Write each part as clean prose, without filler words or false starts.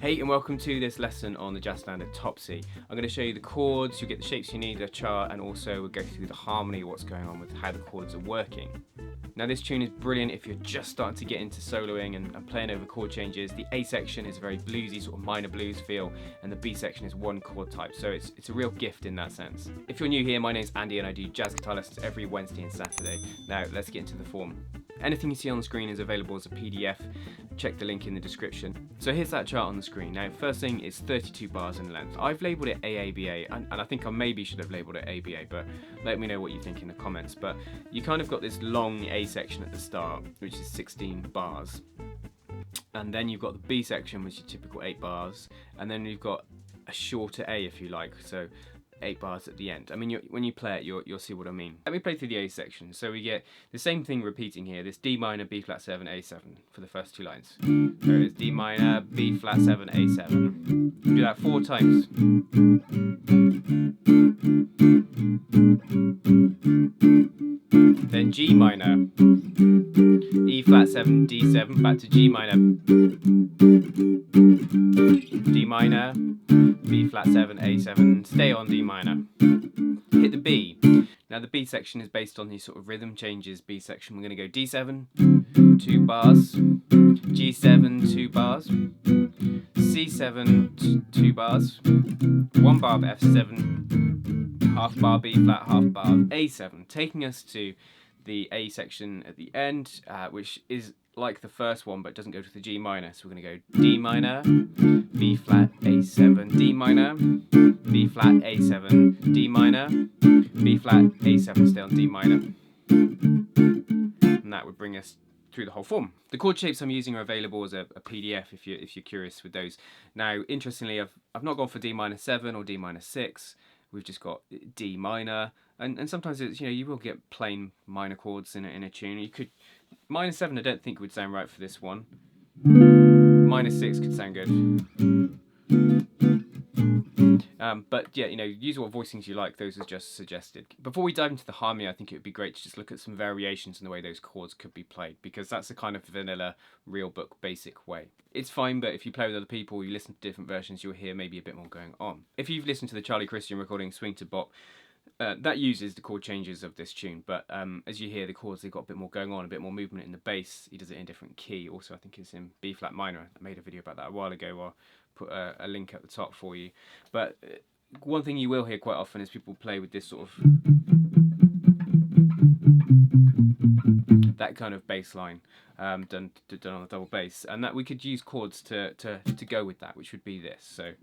Hey and welcome to this lesson on the jazz standard Topsy. I'm going to show you the chords, you'll get the shapes you need, the chart, and also we'll go through the harmony, what's going on with how the chords are working. Now this tune is brilliant if you're just starting to get into soloing and playing over chord changes. The A section is a very bluesy, sort of minor blues feel, and the B section is one chord type, so it's a real gift in that sense. If you're new here, my name's Andy and I do jazz guitar lessons every Wednesday and Saturday. Now let's get into the form. Anything you see on the screen is available as a PDF. Check the link in the description. So here's that chart on the screen. Now first thing is 32 bars in length. I've labelled it AABA, and I think I maybe should have labelled it ABA, but let me know what you think in the comments. But you kind of got this long A section at the start, which is 16 bars. And then you've got the B section, which is typical 8 bars. And then you've got a shorter A, if you like. So 8 bars at the end. I mean, when you play it, you'll see what I mean. Let me play through the A section. So we get the same thing repeating here, this D minor, B flat 7, A7 for the first 2 lines. So it's D minor, B flat 7, A7. Do that 4 times. Then G minor, E flat 7, D7, back to G minor, D minor, B flat 7, A7, stay on D minor. Hit the B. Now the B section is based on these sort of rhythm changes. B section, we're going to go D7, 2 bars, G7, 2 bars, C7, 2 bars, 1 bar of F7, half bar B flat, half bar A7, taking us to the A section at the end, which is like the first one but doesn't go to the G minor. So we're going to go D minor, B flat, A7, D minor, B flat, A7, D minor, B flat, A7, stay on D minor. And that would bring us through the whole form. The chord shapes I'm using are available as a PDF if you're curious with those. Now, interestingly, I've not gone for D minor 7 or D minor 6. We've just got D minor, and sometimes it's, you will get plain minor chords in a tune. You could minor 7 I don't think would sound right for this one. Minor 6 could sound good. But yeah, use what voicings you like. Those are just suggested. Before we dive into the harmony, I think it would be great to just look at some variations in the way those chords could be played, because that's the kind of vanilla, real book, basic way. It's fine, but if you play with other people, you listen to different versions, you'll hear maybe a bit more going on. If you've listened to the Charlie Christian recording Swing to Bop, that uses the chord changes of this tune, but as you hear the chords, they've got a bit more going on, a bit more movement in the bass. He does it in a different key. Also, I think it's in B flat minor. I made a video about that a while ago. I'll put a link at the top for you. But one thing you will hear quite often is people play with this sort of that kind of bass line done on the double bass, and that we could use chords to go with that, which would be this. So.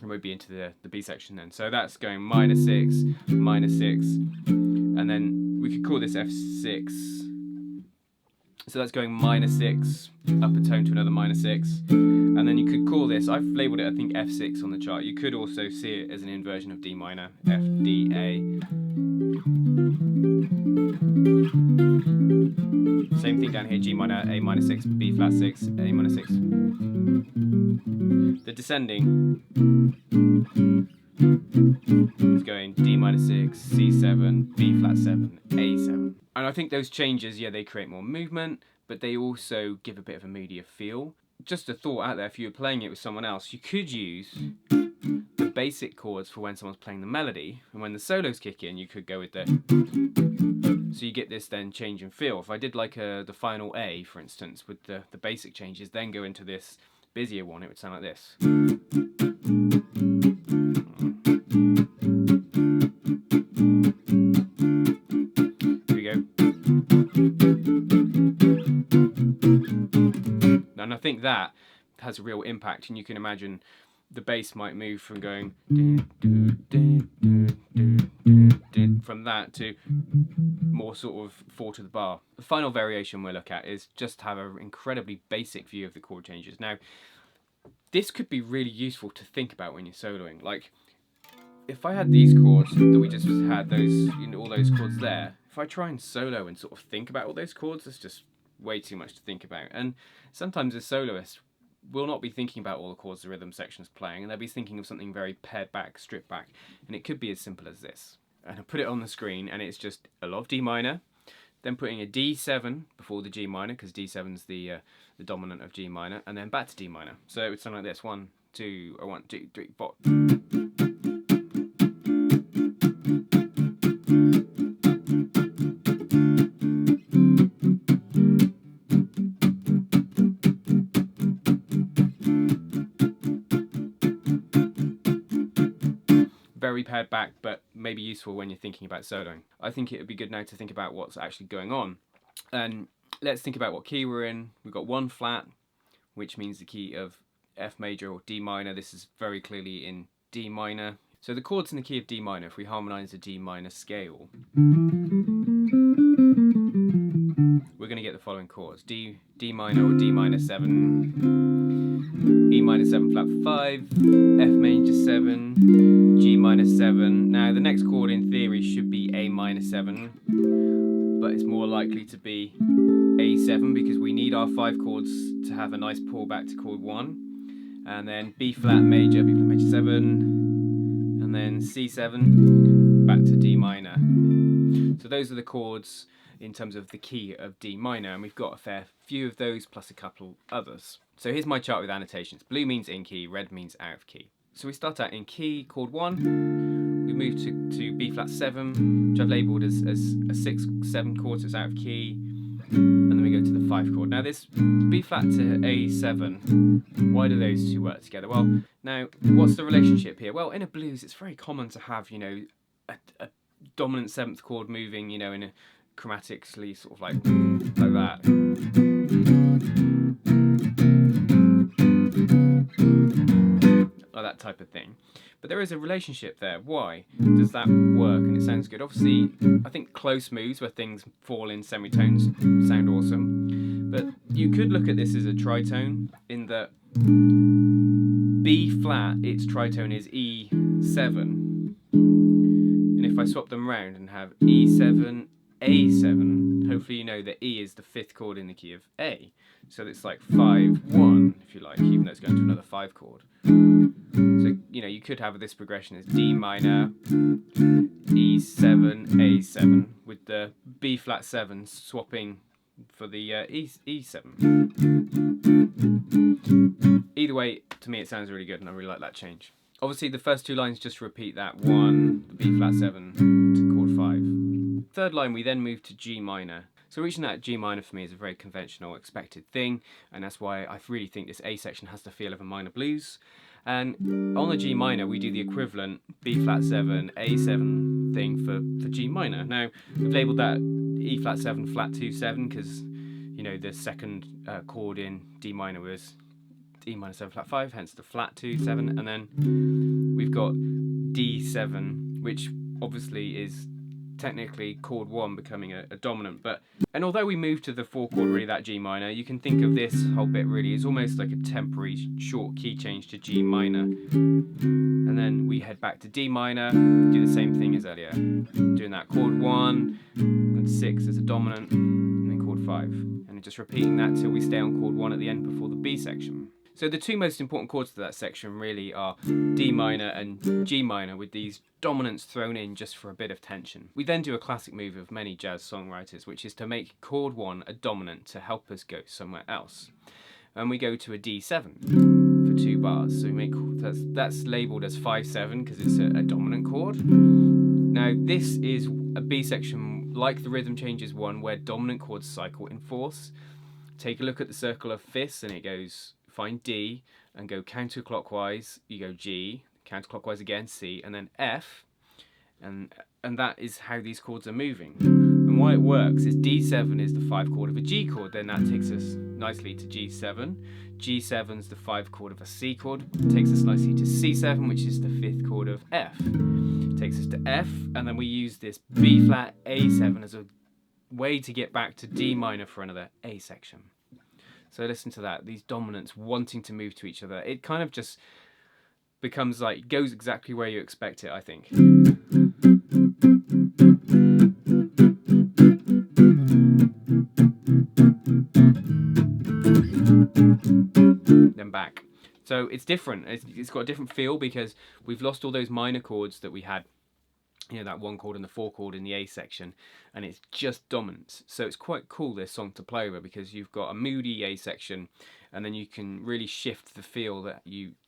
We'd be into the B section then. So that's going minor 6, and then we could call this F6. So that's going minor 6, up a tone to another minor 6, and then you could call this, I've labelled it I think F6 on the chart. You could also see it as an inversion of D minor, F, D, A. Same thing down here, G minor, A minor 6, B flat 6, A minor 6. The descending is going D minor 6, C7, B flat 7, A7. And I think those changes, yeah, they create more movement, but they also give a bit of a moodier feel. Just a thought out there, if you were playing it with someone else, you could use the basic chords for when someone's playing the melody, and when the solos kick in, you could go with the... So you get this then change in feel. If I did like the final A, for instance, with the basic changes, then go into this busier one, it would sound like this. And I think that has a real impact, and you can imagine the bass might move from going from that to more sort of 4 to the bar. The final variation we'll look at is just have an incredibly basic view of the chord changes. Now, this could be really useful to think about when you're soloing. Like, if I had these chords that we just had, those, all those chords there, if I try and solo and sort of think about all those chords, it's just way too much to think about. And sometimes a soloist will not be thinking about all the chords the rhythm section's playing, and they'll be thinking of something very pared back, stripped back, and it could be as simple as this. And I put it on the screen, and it's just a lot of D minor, then putting a D7 before the G minor, because D7's the dominant of G minor, and then back to D minor. So it would sound like this: 1, 2, or 1, 2, 3, 4. Very pared back, but maybe useful when you're thinking about soloing. I think it would be good now to think about what's actually going on. And let's think about what key we're in. We've got 1 flat, which means the key of F major or D minor. This is very clearly in D minor. So the chords in the key of D minor, if we harmonise the D minor scale, we're going to get the following chords: D minor or D minor 7, E minor 7 flat 5, F major 7, G minor 7. Now the next chord in theory should be A minor 7, but it's more likely to be A7 because we need our 5 chords to have a nice pullback to chord 1. And then B flat major 7, and then C7, back to D minor. So those are the chords in terms of the key of D minor, and we've got a fair few of those plus a couple others. So here's my chart with annotations. Blue means in key, red means out of key. So we start out in key, chord 1, we move to B flat 7, which I've labelled as a 6/7 chord, so it's out of key, and then we go to the 5 chord. Now this B flat to A7, why do those two work together? Well, now what's the relationship here? Well, in a blues it's very common to have, you know, a dominant 7th chord moving, you know, in a chromatically sort of like that. Or that type of thing. But there is a relationship there. Why does that work? And it sounds good. Obviously, I think close moves where things fall in semitones sound awesome. But you could look at this as a tritone in that B flat, its tritone is E7. And if I swap them round and have E7, A7, hopefully you know that E is the 5th chord in the key of A. So it's like 5/1, if you like, even though it's going to another 5 chord. So, you know, you could have this progression as D minor, E7, A7, with the B flat 7 swapping for the E7. Either way, to me it sounds really good and I really like that change. Obviously the first 2 lines just repeat that 1, the B flat 7 to chord 5. Third line we then move to G minor. So reaching that G minor for me is a very conventional, expected thing, and that's why I really think this A section has the feel of a minor blues. And on the G minor we do the equivalent B flat 7, A7 thing for G minor. Now we've labelled that E flat 7 flat 2 7 because, you know, the second chord in D minor was E minor 7 flat 5, hence the flat 2 7, and then we've got D7, which obviously is technically chord 1 becoming a dominant, and although we move to the 4 chord, really that G minor, you can think of this whole bit really as almost like a temporary short key change to G minor, and then we head back to D minor, do the same thing as earlier, doing that chord 1 and 6 as a dominant, and then chord 5, and just repeating that till we stay on chord 1 at the end before the B section. So the 2 most important chords to that section really are D minor and G minor, with these dominants thrown in just for a bit of tension. We then do a classic move of many jazz songwriters, which is to make chord 1 a dominant to help us go somewhere else. And we go to a D7 for 2 bars. So we make that's labelled as 5/7 because it's a dominant chord. Now this is a B section like the Rhythm Changes 1 where dominant chords cycle in fourths. Take a look at the circle of fifths and it goes find D and go counterclockwise, you go G, counterclockwise again, C, and then F, and that is how these chords are moving. And why it works is D7 is the 5 chord of a G chord, then that takes us nicely to G7. G7's the 5 chord of a C chord, takes us nicely to C7, which is the 5th chord of F. Takes us to F, and then we use this B flat A7 as a way to get back to D minor for another A section. So listen to that, these dominants wanting to move to each other. It kind of just becomes like, goes exactly where you expect it, I think. then back. So it's different. It's got a different feel because we've lost all those minor chords that we had, that 1 chord and the 4 chord in the A section, and it's just dominance. So it's quite cool, this song, to play over, because you've got a moody A section, and then you can really shift the feel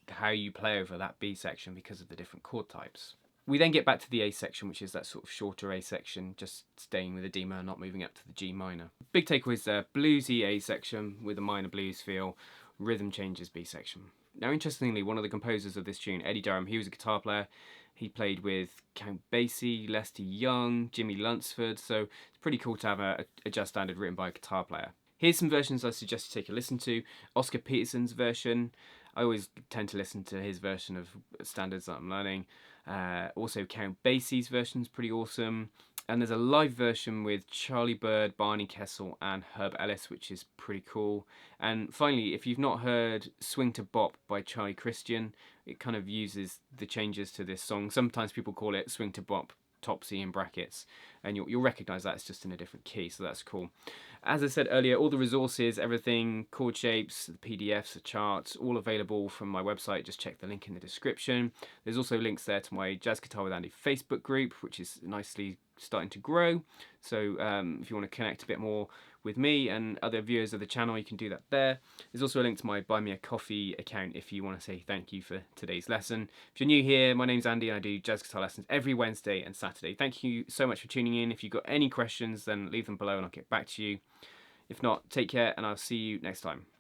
how you play over that B section because of the different chord types. We then get back to the A section, which is that sort of shorter A section, just staying with the D minor, not moving up to the G minor. Big takeaways there: bluesy A section with a minor blues feel, rhythm changes B section. Now, interestingly, one of the composers of this tune, Eddie Durham, he was a guitar player. He played with Count Basie, Lester Young, Jimmy Lunceford, so it's pretty cool to have a jazz standard written by a guitar player. Here's some versions I suggest you take a listen to. Oscar Peterson's version. I always tend to listen to his version of standards that I'm learning. Also, Count Basie's version's pretty awesome. And there's a live version with Charlie Bird, Barney Kessel, and Herb Ellis, which is pretty cool. And finally, if you've not heard Swing to Bop by Charlie Christian, it kind of uses the changes to this song. Sometimes people call it Swing to Bop Topsy in brackets, and you'll recognise that it's just in a different key, so that's cool. As I said earlier, all the resources, everything, chord shapes, the PDFs, the charts, all available from my website. Just check the link in the description. There's also links there to my Jazz Guitar with Andy Facebook group, which is nicely starting to grow. So if you want to connect a bit more with me and other viewers of the channel, you can do that there. There's also a link to my Buy Me a Coffee account if you want to say thank you for today's lesson. If you're new here, my name's Andy and I do jazz guitar lessons every Wednesday and Saturday. Thank you so much for tuning in. If you've got any questions, then leave them below and I'll get back to you. If not, take care and I'll see you next time.